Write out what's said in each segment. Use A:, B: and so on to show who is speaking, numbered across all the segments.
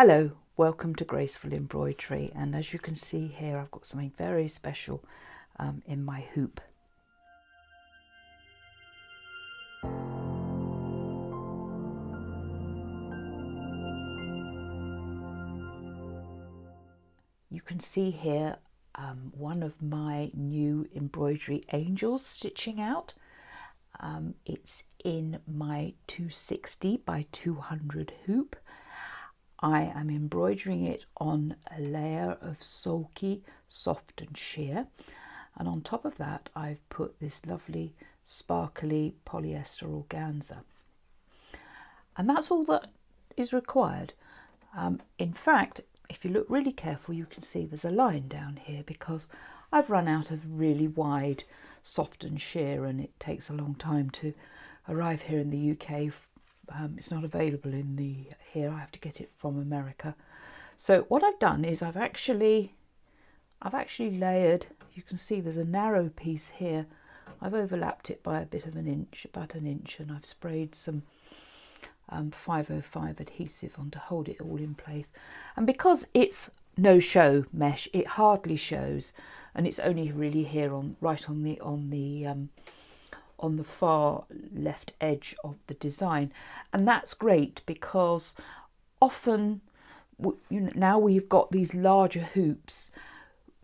A: Hello, welcome to Graceful Embroidery, and as you can see here I've got something very special in my hoop. You can see here one of my new Embroidery Angels stitching out. It's in my 260 by 200 hoop. I am embroidering it on a layer of sulky, soft and sheer, and on top of that I've put this lovely sparkly polyester organza, and that's all that is required. In fact, if you look really careful, you can see there's a line down here because I've run out of really wide soft and sheer, and it takes a long time to arrive here in the UK. It's not available in here. I have to get it from America. So what I've done is I've actually layered. You can see there's a narrow piece here. I've overlapped it by a bit of an inch, about an inch, and I've sprayed some 505 adhesive on to hold it all in place. And because it's no show mesh, it hardly shows, and it's only really here right on the far left edge of the design. And that's great because often, now we've got these larger hoops,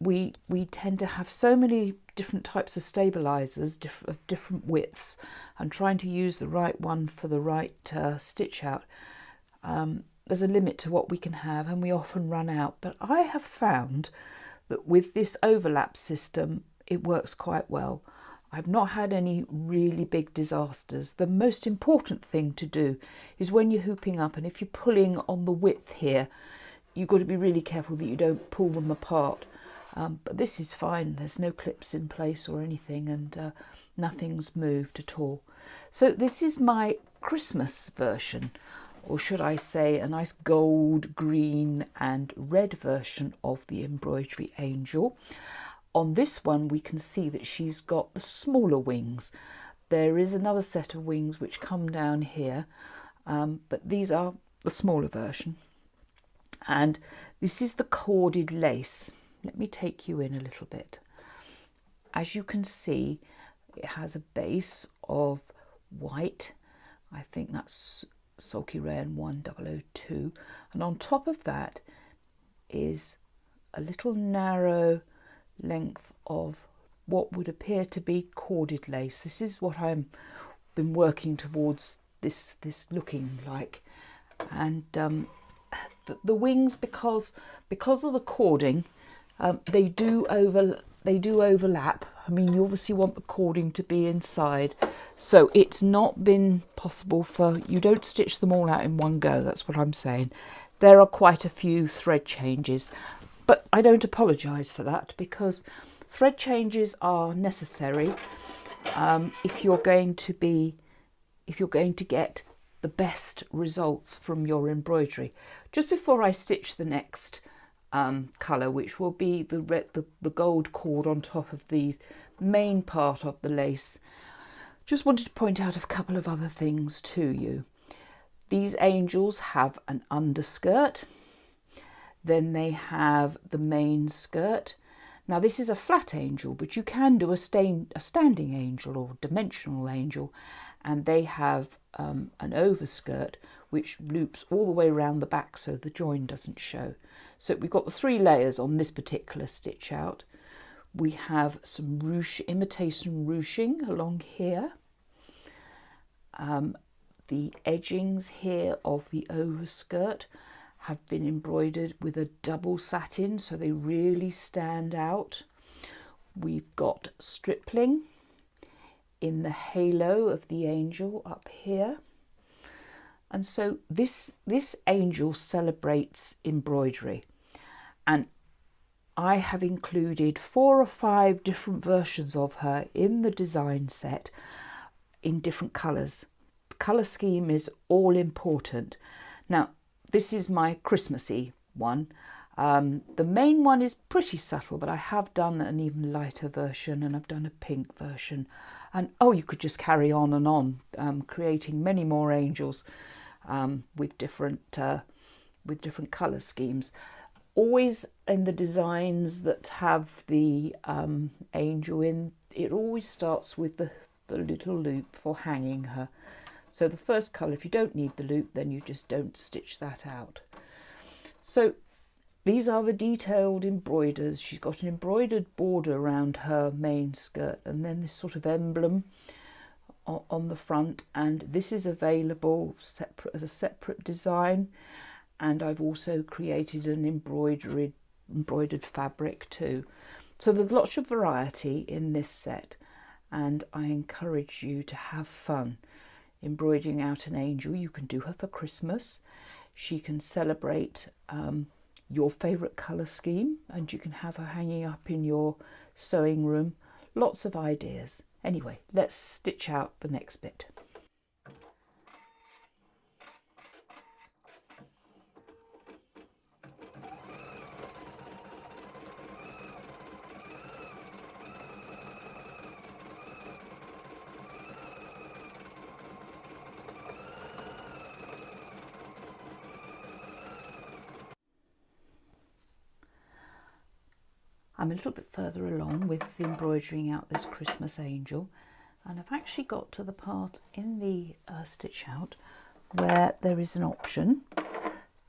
A: we tend to have so many different types of stabilizers of different widths, and trying to use the right one for the right stitch out, there's a limit to what we can have, and we often run out. But I have found that with this overlap system it works quite well. I've not had any really big disasters. The most important thing to do is when you're hooping up, and if you're pulling on the width here, you've got to be really careful that you don't pull them apart. But this is fine. There's no clips in place or anything, and nothing's moved at all. So this is my Christmas version, or should I say a nice gold, green and red version of the Embroidery Angel. On this one we can see that she's got the smaller wings. There is another set of wings which come down here, but these are the smaller version. And this is the corded lace. Let me take you in a little bit. As you can see, it has a base of white. I think that's Sulky Rayon 1002. And on top of that is a little narrow length of what would appear to be corded lace. This is what I've been working towards this looking like. And the wings, because of the cording, they do overlap. I mean, you obviously want the cording to be inside, so it's not been possible you don't stitch them all out in one go. That's what I'm saying. There are quite a few thread changes, but I don't apologise for that, because thread changes are necessary if you're going to get the best results from your embroidery. Just before I stitch the next colour, which will be the gold cord on top of the main part of the lace, just wanted to point out a couple of other things to you. These angels have an underskirt, then they have the main skirt. Now this is a flat angel, but you can do a standing angel or dimensional angel, and they have an overskirt which loops all the way around the back so the join doesn't show. So we've got the 3 layers on this particular stitch out. We have some imitation ruching along here. The edgings here of the overskirt have been embroidered with a double satin, so they really stand out. We've got stripling in the halo of the angel up here. And so this angel celebrates embroidery, and I have included 4 or 5 different versions of her in the design set in different colours. The colour scheme is all important. Now this is my Christmassy one. The main one is pretty subtle, but I have done an even lighter version, and I've done a pink version. And oh, you could just carry on and on, creating many more angels with different with different colour schemes. Always in the designs that have the angel in, it always starts with the little loop for hanging her. So the first colour, if you don't need the loop, then you just don't stitch that out. So these are the detailed embroiders. She's got an embroidered border around her main skirt, and then this sort of emblem on the front, and this is available separate as a separate design. And I've also created an embroidered fabric too. So there's lots of variety in this set, and I encourage you to have fun embroidering out an angel. You can do her for Christmas. She can celebrate your favourite colour scheme, and you can have her hanging up in your sewing room. Lots of ideas. Anyway, let's stitch out the next bit. I'm a little bit further along with embroidering out this Christmas angel, and I've actually got to the part in the stitch out where there is an option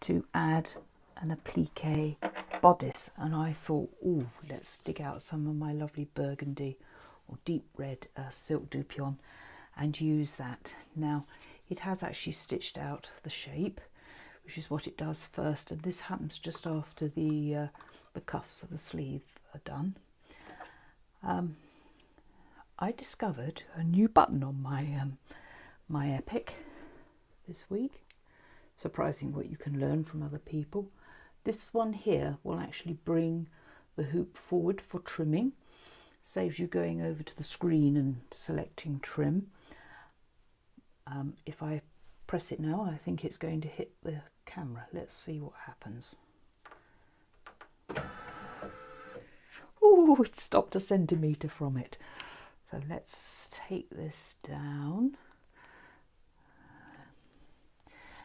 A: to add an applique bodice, and I thought, oh, let's dig out some of my lovely burgundy or deep red silk dupion and use that. Now it has actually stitched out the shape, which is what it does first, and this happens just after the cuffs of the sleeve are done. I discovered a new button on my applique this week. Surprising what you can learn from other people. This one here will actually bring the hoop forward for trimming. Saves you going over to the screen and selecting trim. If I press it now, I think it's going to hit the camera. Let's see what happens. Oh, it stopped a centimetre from it. So let's take this down.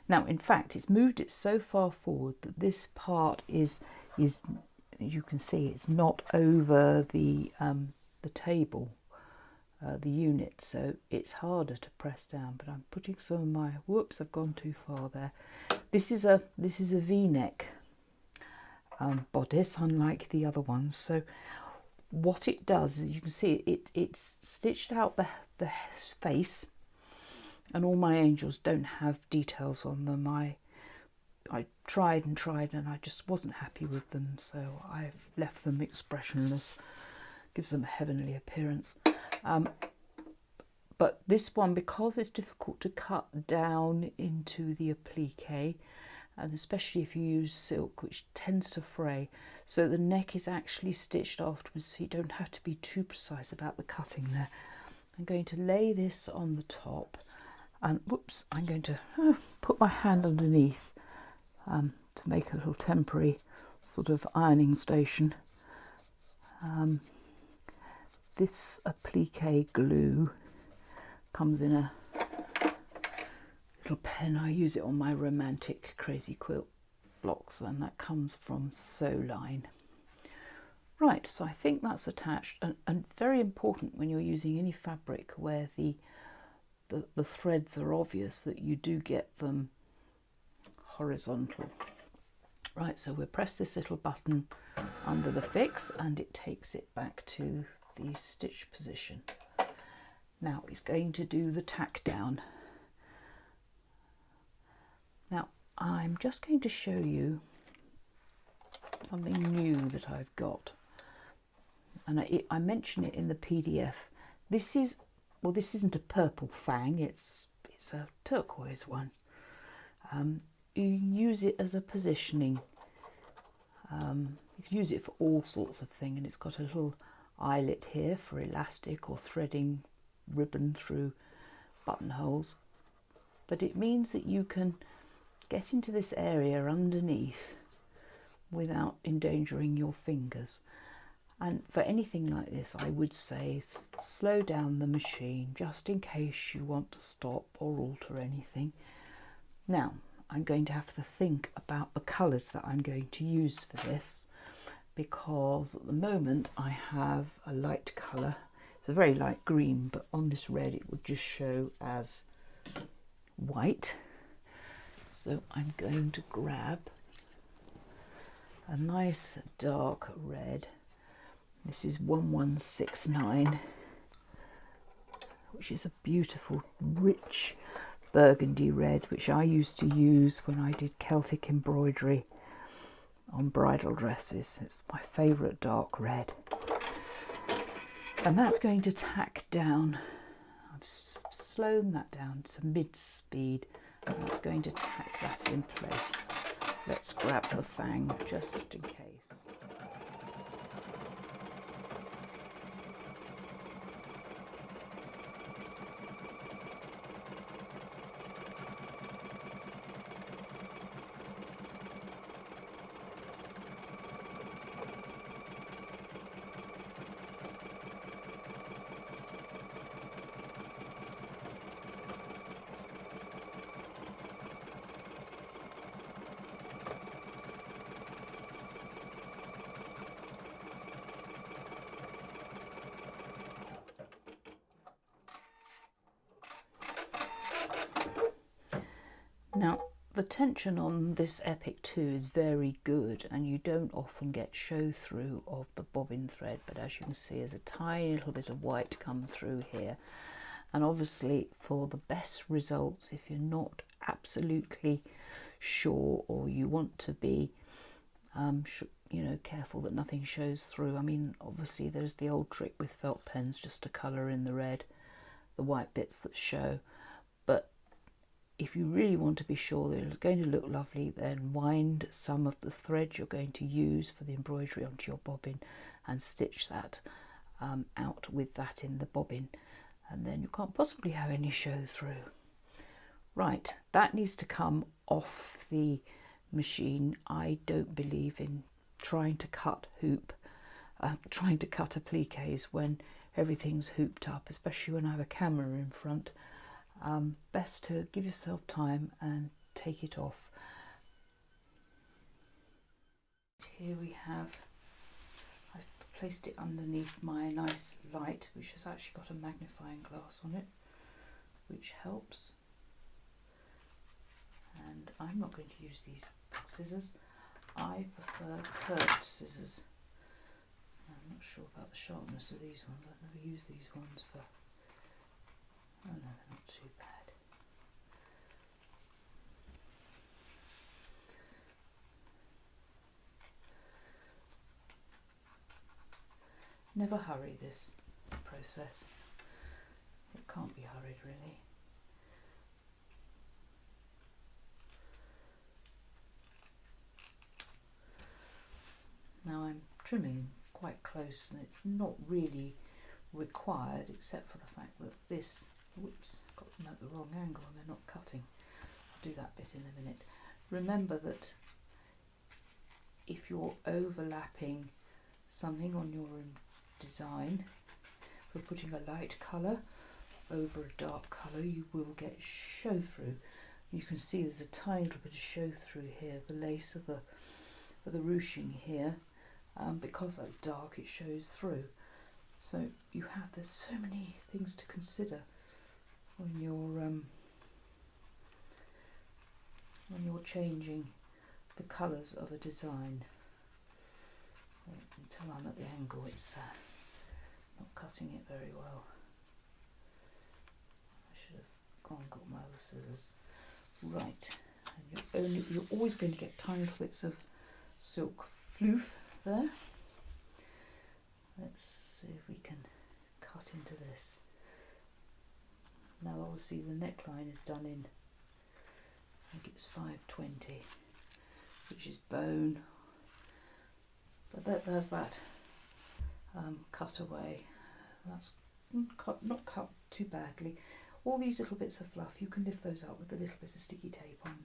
A: Now, in fact, it's moved it so far forward that this part is as you can see, it's not over the table, the unit, so it's harder to press down. But I'm putting some of my, whoops, I've gone too far there. This is a V-neck bodice, unlike the other ones. So what it does is, you can see it's stitched out the face, and all my angels don't have details on them. I tried and tried, and I just wasn't happy with them, so I've left them expressionless. Gives them a heavenly appearance. But this one, because it's difficult to cut down into the applique, and especially if you use silk, which tends to fray, so the neck is actually stitched afterwards, so you don't have to be too precise about the cutting there. I'm going to lay this on the top, and whoops, I'm going to put my hand underneath to make a little temporary sort of ironing station. This applique glue comes in a little pen. I use it on my romantic crazy quilt blocks, and that comes from Sew Line. Right, so I think that's attached, and very important when you're using any fabric where the threads are obvious, that you do get them horizontal. Right, so we'll press this little button under the fix, and it takes it back to the stitch position. Now it's going to do the tack down. Now I'm just going to show you something new that I've got, and I mention it in the PDF. This is, well, this isn't a purple fang, it's a turquoise one. You use it as a positioning. You can use it for all sorts of things, and it's got a little eyelet here for elastic or threading ribbon through buttonholes. But it means that you can get into this area underneath without endangering your fingers. And for anything like this, I would say slow down the machine just in case you want to stop or alter anything. Now, I'm going to have to think about the colours that I'm going to use for this, because at the moment I have a light colour. It's a very light green, but on this red it would just show as white. So I'm going to grab a nice dark red. This is 1169, which is a beautiful rich burgundy red, which I used to use when I did Celtic embroidery on bridal dresses. It's my favourite dark red. And that's going to tack down. I've slowed that down to mid-speed, and that's going to tack that in place. Let's grab the fang just in case. Now, the tension on this Epic 2 is very good, and you don't often get show through of the bobbin thread, but as you can see, there's a tiny little bit of white come through here. And obviously, for the best results, if you're not absolutely sure, or you want to be careful that nothing shows through. I mean, obviously there's the old trick with felt pens, just to colour in the red, the white bits that show. But if you really want to be sure that it's going to look lovely, then wind some of the thread you're going to use for the embroidery onto your bobbin and stitch that out with that in the bobbin, and then you can't possibly have any show through. Right, that needs to come off the machine. I don't believe in trying to cut appliques when everything's hooped up, especially when I have a camera in front. Best to give yourself time and take it off. Here we have, I've placed it underneath my nice light, which has actually got a magnifying glass on it, which helps. And I'm not going to use these scissors. I prefer curved scissors. I'm not sure about the sharpness of these ones. I've never used these ones for... Oh no, they're not too bad. Never hurry this process. It can't be hurried, really. Now I'm trimming quite close, and it's not really required, except for the fact that this, whoops, I've got them at the wrong angle and they're not cutting. I'll do that bit in a minute. Remember that if you're overlapping something on your design, for putting a light colour over a dark colour, you will get show through. You can see there's a tiny little bit of show through here, the lace of the ruching here, because that's dark, it shows through. So there's so many things to consider when you're changing the colours of a design. Until I'm at the angle, it's not cutting it very well. I should have gone and got my other scissors. Right, and you're always going to get tiny bits of silk floof there. Let's see if we can cut into this. Now obviously the neckline is done in, I think it's 520, which is bone. But there's that cut away. That's not cut too badly. All these little bits of fluff, you can lift those up with a little bit of sticky tape on,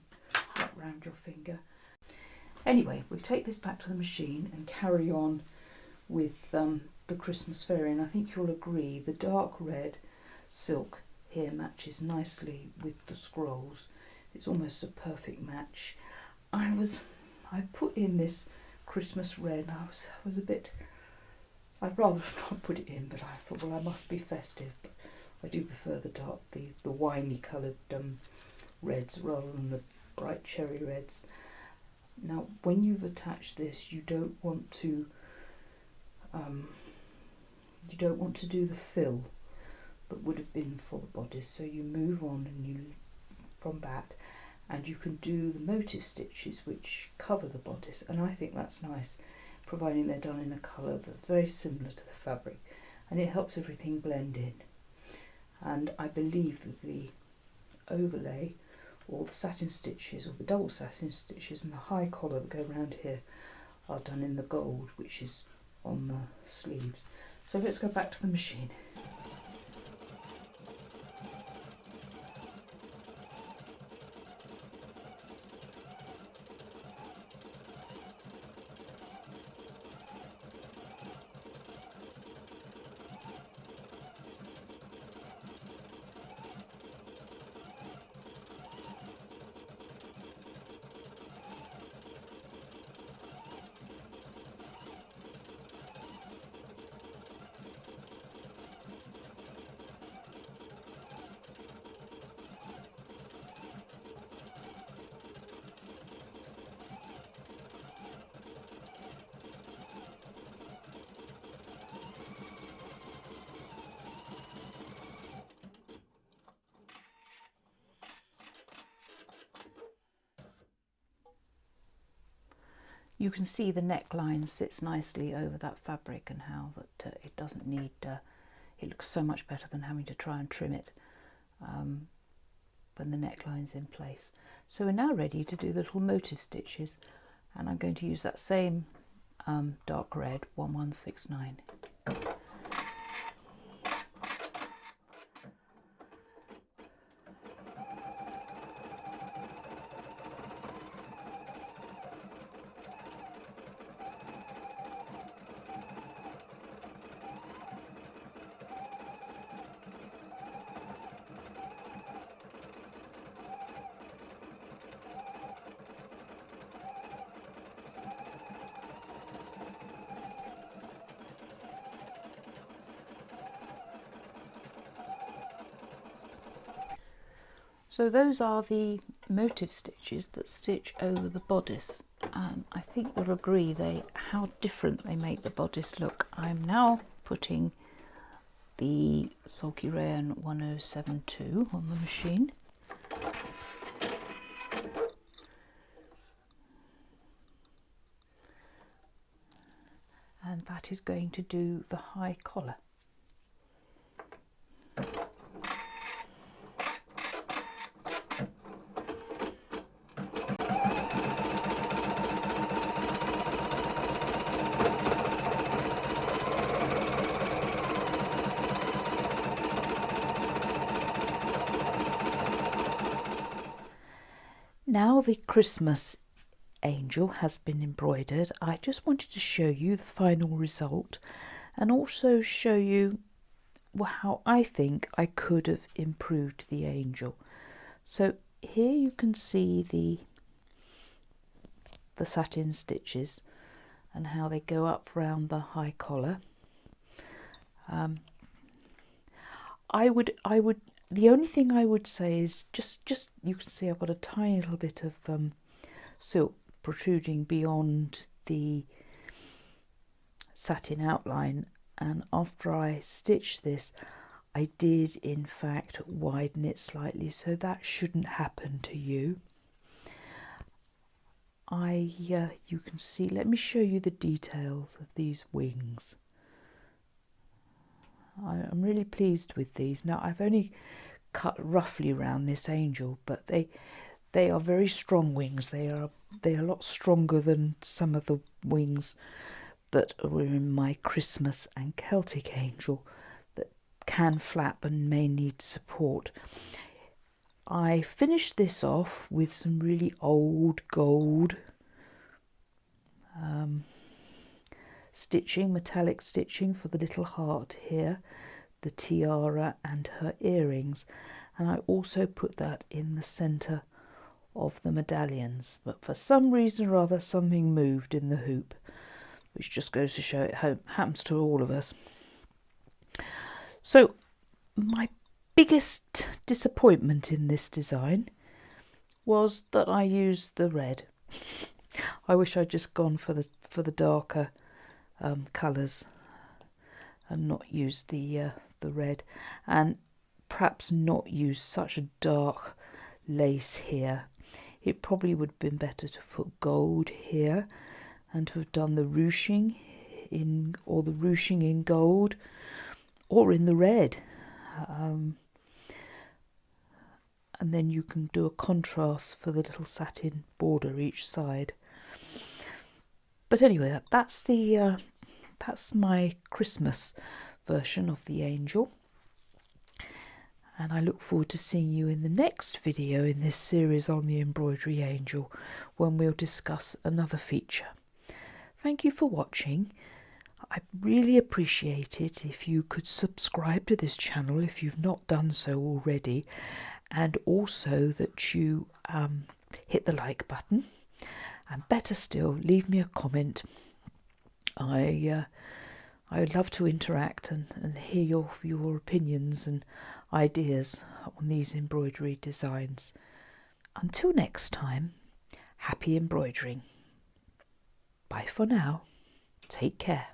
A: right round your finger. Anyway, we'll take this back to the machine and carry on with the Christmas fairy, and I think you'll agree the dark red silk here matches nicely with the scrolls. It's almost a perfect match. I put in this Christmas red, and I was a bit, I'd rather not put it in, but I thought, well, I must be festive. But I do prefer the dark, the winey coloured reds rather than the bright cherry reds. Now, when you've attached this, you don't want to do the fill that would have been for the bodice. So you move on from that, and you can do the motif stitches which cover the bodice, and I think that's nice, providing they're done in a colour that's very similar to the fabric, and it helps everything blend in. And I believe that the overlay, or the satin stitches, or the double satin stitches, and the high collar that go around here are done in the gold which is on the sleeves. So let's go back to the machine. You can see the neckline sits nicely over that fabric, and how that it doesn't need, it looks so much better than having to try and trim it when the neckline's in place. So we're now ready to do the little motif stitches, and I'm going to use that same dark red 1169. So those are the motif stitches that stitch over the bodice, and I think you'll agree how different they make the bodice look. I'm now putting the Sulky Rayon 1072 on the machine. And that is going to do the high collar. Now the Christmas angel has been embroidered. I just wanted to show you the final result, and also show you how I think I could have improved the angel. So here you can see the satin stitches and how they go up round the high collar. The only thing I would say is just you can see I've got a tiny little bit of silk protruding beyond the satin outline, and after I stitched this I did in fact widen it slightly, so that shouldn't happen to you. You can see, let me show you the details of these wings. I'm really pleased with these. Now I've only cut roughly around this angel, but they are very strong wings. They are a lot stronger than some of the wings that were in my Christmas and Celtic angel that can flap and may need support. I finished this off with some really old gold stitching, metallic stitching for the little heart here, the tiara and her earrings, and I also put that in the centre of the medallions, but for some reason or other something moved in the hoop, which just goes to show it happens to all of us. So my biggest disappointment in this design was that I used the red. I wish I'd just gone for the darker colours and not used the red, and perhaps not used such a dark lace here. It probably would have been better to put gold here and to have done the ruching in, or the ruching in gold or in the red, and then you can do a contrast for the little satin border each side. But anyway, that's my Christmas version of the angel, and I look forward to seeing you in the next video in this series on the Embroidery Angel, when we'll discuss another feature. Thank you for watching. I really appreciate it if you could subscribe to this channel if you've not done so already, and also that you hit the like button, and better still, leave me a comment. I would love to interact and hear your opinions and ideas on these embroidery designs. Until next time, happy embroidering. Bye for now. Take care.